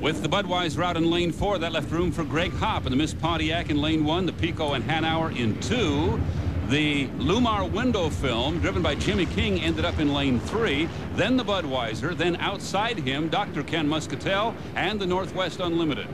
With the Budweiser out in lane 4, that left room for Greg Hopp and the Miss Pontiac in lane 1, the Pico and Hanauer in 2. The Lumar window film, driven by Jimmy King, ended up in lane 3. Then the Budweiser. Then outside him, Dr. Ken Muscatel and the Northwest Unlimited.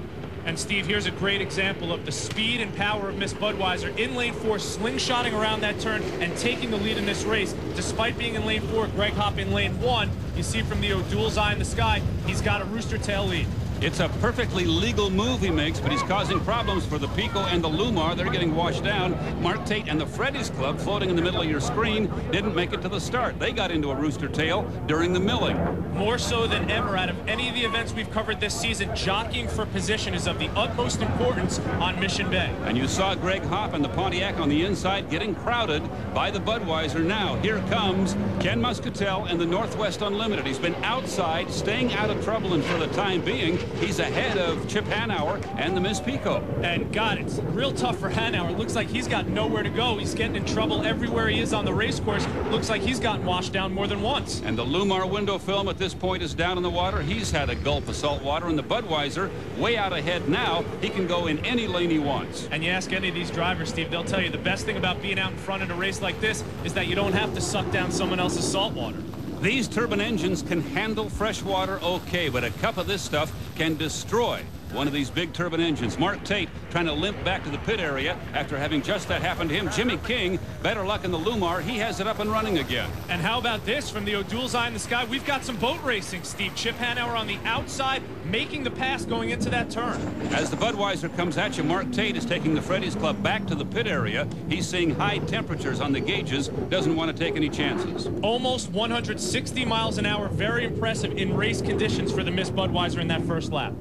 And Steve, here's a great example of the speed and power of Miss Budweiser in lane 4, slingshotting around that turn and taking the lead in this race. Despite being in lane 4, Greg Hopp in lane 1, you see from the O'Doul's eye in the sky, he's got a rooster tail lead. It's a perfectly legal move he makes, but he's causing problems for the Pico and the Lumar. They're getting washed down. Mark Tate and the Freddy's Club, floating in the middle of your screen, didn't make it to the start. They got into a rooster tail during the milling. More so than ever, out of any of the events we've covered this season, jockeying for position is of the utmost importance on Mission Bay. And you saw Greg Hopp and the Pontiac on the inside getting crowded by the Budweiser. Now, here comes Ken Muscatel and the Northwest Unlimited. He's been outside, staying out of trouble, and for the time being, he's ahead of Chip Hanauer and the Miss Pico. And God, it's real tough for Hanauer. It looks like he's got nowhere to go. He's getting in trouble everywhere he is on the race course. Looks like he's gotten washed down more than once. And the Lumar window film at this point is down in the water. He's had a gulp of salt water, and the Budweiser way out ahead now. He can go in any lane he wants. And you ask any of these drivers, Steve, they'll tell you the best thing about being out in front in a race like this is that you don't have to suck down someone else's salt water. These turbine engines can handle fresh water okay, but a cup of this stuff can destroy one of these big turbine engines. Mark Tate trying to limp back to the pit area after having just that happen to him. Jimmy King, better luck in the Lumar. He has it up and running again. And how about this from the O'Doul's eye in the sky? We've got some boat racing, Steve. Chip Hanauer on the outside, making the pass going into that turn. As the Budweiser comes at you, Mark Tate is taking the Freddy's Club back to the pit area. He's seeing high temperatures on the gauges, doesn't want to take any chances. Almost 160 miles an hour, very impressive in race conditions for the Miss Budweiser in that first lap.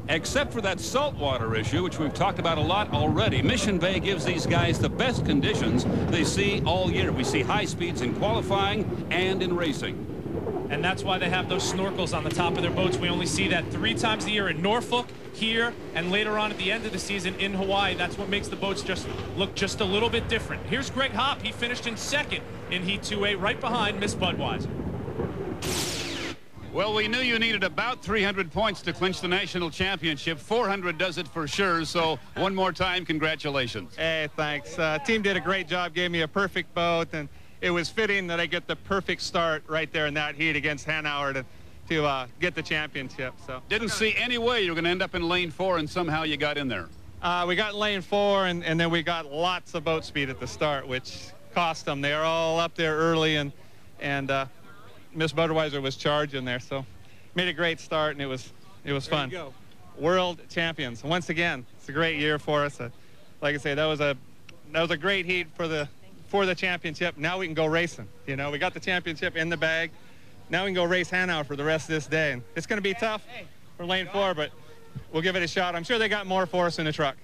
Except for that saltwater issue, which we've talked about a lot already, Mission Bay gives these guys the best conditions they see all year. We see high speeds in qualifying and in racing. And that's why they have those snorkels on the top of their boats. We only see that 3 times a year in Norfolk, here, and later on at the end of the season in Hawaii. That's what makes the boats just look just a little bit different. Here's Greg Hopp. He finished in 2nd in Heat 2A, right behind Miss Budweiser. Well, we knew you needed about 300 points to clinch the national championship. 400 does it for sure. So one more time, congratulations. Hey, thanks. Team did a great job, gave me a perfect boat, and it was fitting that I get the perfect start right there in that heat against Hanauer to get the championship. So didn't see any way you were going to end up in lane 4, and somehow you got in there. We got in lane 4, and then we got lots of boat speed at the start, which cost them. They were all up there early, and Miss Budweiser was charging there, so made a great start, and it was fun. There you go. World champions once again. It's a great year for us. Like I say, that was a great heat for the championship. Now we can go racing. You know, we got the championship in the bag. Now we can go race Hanauer for the rest of this day, and it's going to be tough for lane 4, but we'll give it a shot. I'm sure they got more for us in the truck.